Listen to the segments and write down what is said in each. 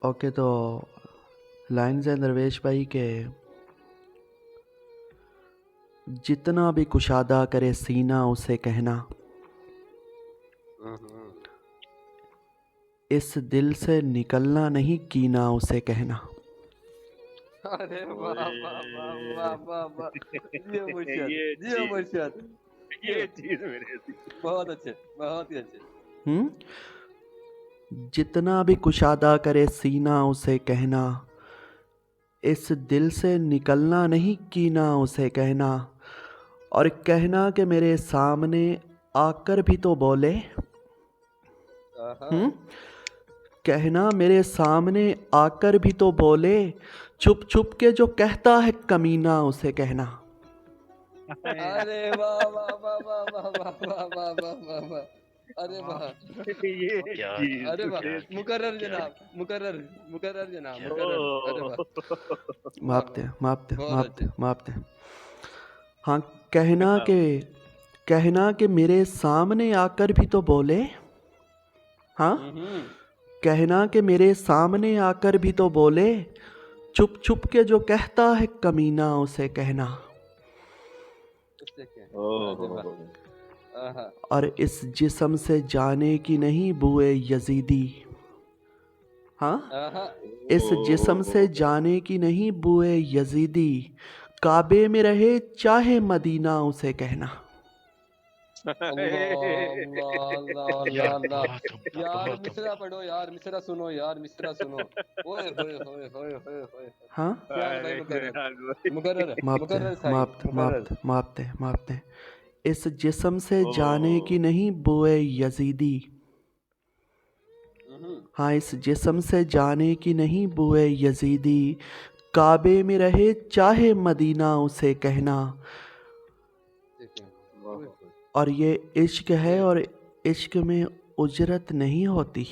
Okay, तो lines हैं दरवेश भाई के जितना भी कुशादा करे सीना उसे कहना, इस दिल से निकलना नहीं कीना उसे कहना। अरे वाह वाह वाह वाह वाह वाह, जियो मुर्शद, ये जियो चीज मुर्शद, ये चीज मेरे बहुत अच्छे, बहुत ही अच्छे। जितना भी कुशादा करे सीना उसे कहना, इस दिल से निकलना नहीं कीना उसे कहना। और कहना कि मेरे सामने आकर भी तो बोले, कहना मेरे सामने आकर भी तो बोले, छुप छुप के जो कहता है कमीना उसे कहना। अरे वाह वाह वाह वाह वाह वाह वाह वाह वाह वाह वाह, अरे वाह, ये क्या चीज अरे वाह, मेरे मुकर्रर जनाब, मुकर्रर, मुकर्रर जनाब, मुकर्रर, अरे वाह, वाह मापते वाह, मापते बहुत मापते अच्छे। मापते। हाँ, कहना कि मेरे सामने आकर भी तो बोले। हाँ, कहना कि मेरे सामने आकर भी तो बोले, छुप छुप के जो कहता है कमीना उसे कहना। उससे क्या, अरे वाह, आहा, और इस जिस्म से जाने की नहीं बुए यजीदी। हाँ, आहा, इस जिस्म से जाने की नहीं बुए यजीदी, काबे में रहे चाहे मदीना उसे कहना। अल्लाह अल्लाह अल्लाह यार, अल्लाह, बहुत उम्दा, यार बहुत मिसरा उम्दा। पढ़ो यार, मिसरा सुनो यार, मिसरा सुनो। ओए होए होए होए होए होए, हाँ, क्या है भाई, मुकर्रर, मुकर्रर, मापते मुकर्रर साईं, मापते मुकर्रर। मापते मापते मापते। इस जिस्म से जाने की नहीं बुए यजीदी। हाँ, इस जिस्म से जाने की नहीं बुए यजीदी, काबे में रहे चाहे मदीना उसे कहना। और ये इश्क है और इश्क में उजरत नहीं होती।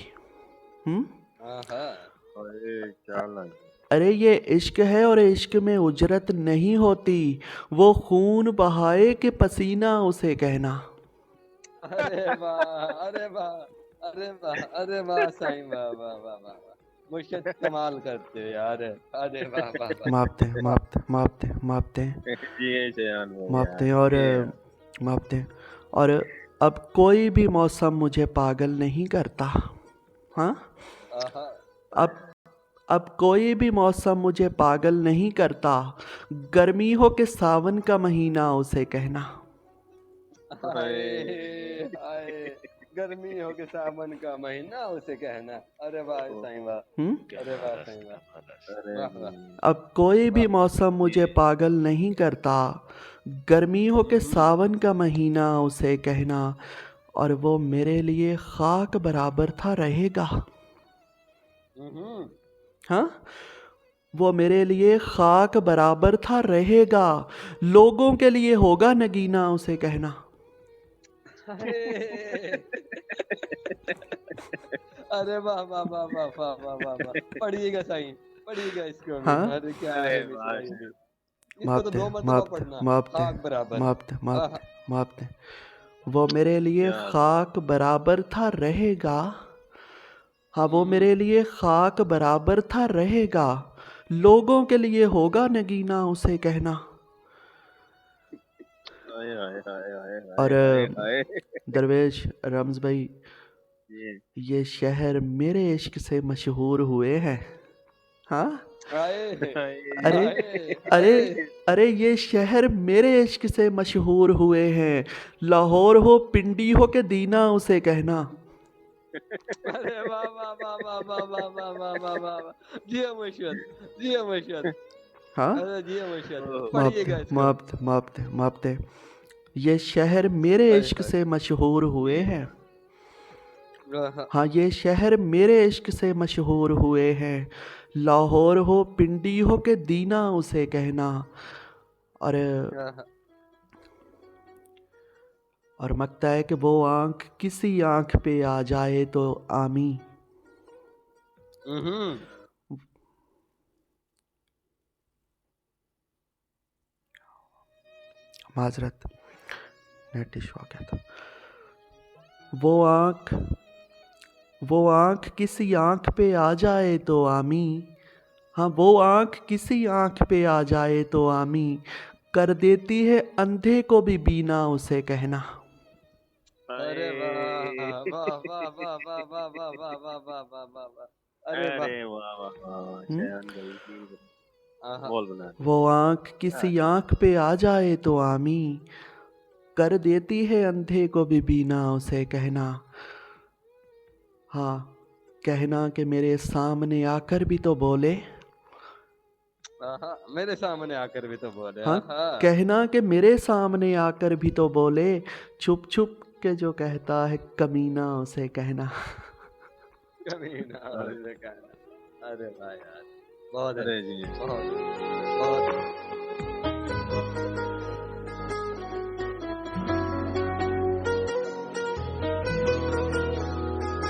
क्या लग अरे ये इश्क है और इश्क में उजरत नहीं होती, वो खून बहाए कि पसीना उसे कहना। अरे वाह, अरे वाह, अरे वाह, अरे वाह साईं, वाह वाह वाह वाह वाह, मुर्शिद कमाल करते हो यार, अरे वाह वाह वाह मापते वाह, मापते मापते मापते ये जान हो मापते यार और ये मापते। और अब कोई भी मौसम मुझे पागल नहीं करता। हाँ, आहा, अब कोई भी मौसम मुझे पागल नहीं करता, गर्मी हो कि सावन का महीना उसे कहना। हाय हाय, गर्मी हो के सावन का महीना उसे कहना, अरे वाह साईं वाह, क्या अरे वाह बात साईं क्या वाह, बात अरे वाह वाह अब कोई भी वाह, मौसम मुझे पागल नहीं करता, गर्मी हो के सावन का महीना उसे कहना। और वो मेरे लिए खाक बराबर था रहेगा। हाँ, वो मेरे लिए खाक बराबर था रहेगा, लोगों के लिए होगा नगीना उसे कहना। अरे वाह वाह वाह वाह वाह वाह वाह वाह, पढ़िएगा साईं, पढ़िएगा इसको भी, हाँ, अरे क्या अरे है मिश्रा वाह ये, इसको तो मापते 2 मरतबा मापते पढ़ना, मापते खाक बराबर, मापते आहा, मापते मापते। वो मेरे लिए क्या खाक बराबर था रहेगा। हाँ, वो मेरे लिए खाक बराबर था रहेगा, लोगों के लिए होगा नगीना उसे कहना। हाय हाय हाय हाय और हाय हाय दरवेश रम्ज भाई, ये ये शहर मेरे इश्क से मशहूर हुए हैं। हाँ, आए अरे आए अरे आए, अरे ये शहर मेरे इश्क से मशहूर हुए हैं, लाहौर हो पिंडी हो के दीना उसे कहना। अरे वाह वाह वाह वाह वाह वाह वाह वाह वाह वाह वाह, जियो मुर्शिद, जियो मुर्शिद, हाँ, अरे जियो मुर्शिद, मापते पढ़िएगा इसको, मापते मापते मापते। ये शहर मेरे हाय इश्क हाय, से मशहूर हुए हैं। आहा, हाँ, ये शहर मेरे इश्क से मशहूर हुए हैं, लाहौर हो पिंडी हो के दीना उसे कहना। और आहा, मकता है कि वो आँख किसी आँख पे आ जाए तो आमी। माजरत, नेट इशू आ गया था। वो आँख वो आँख किसी आँख पे आ जाए तो आमी, हाँ वो आँख किसी आँख पे आ जाए तो आमी, कर देती है अंधे को भी बीना उसे कहना। अरे वाह अरे वाह वाह वाह वाह वाह वाह वाह वाह वाह वाह वाह वाह। अरे वाह। अरे वाह वाह वाह हम्म? शयान भाई की आहा। बोल बना दे। वो आँख किसी आँख पे आ जाए तो आमी, कर देती है अंधे को भी बीना उसे कहना। हाँ, कहना कि मेरे सामने आकर भी तो बोले। आहा, मेरे सामने आकर भी तो बोले। हाँ, आहा। कहना कि मेरे सामने आकर भी तो बोले, छुप छुप के जो कहता है कमीना उसे कहना। कभी ना अरे उसे कहना। अरे भाई यार, बहुत अरे अच्छे, जी बहुत बहुत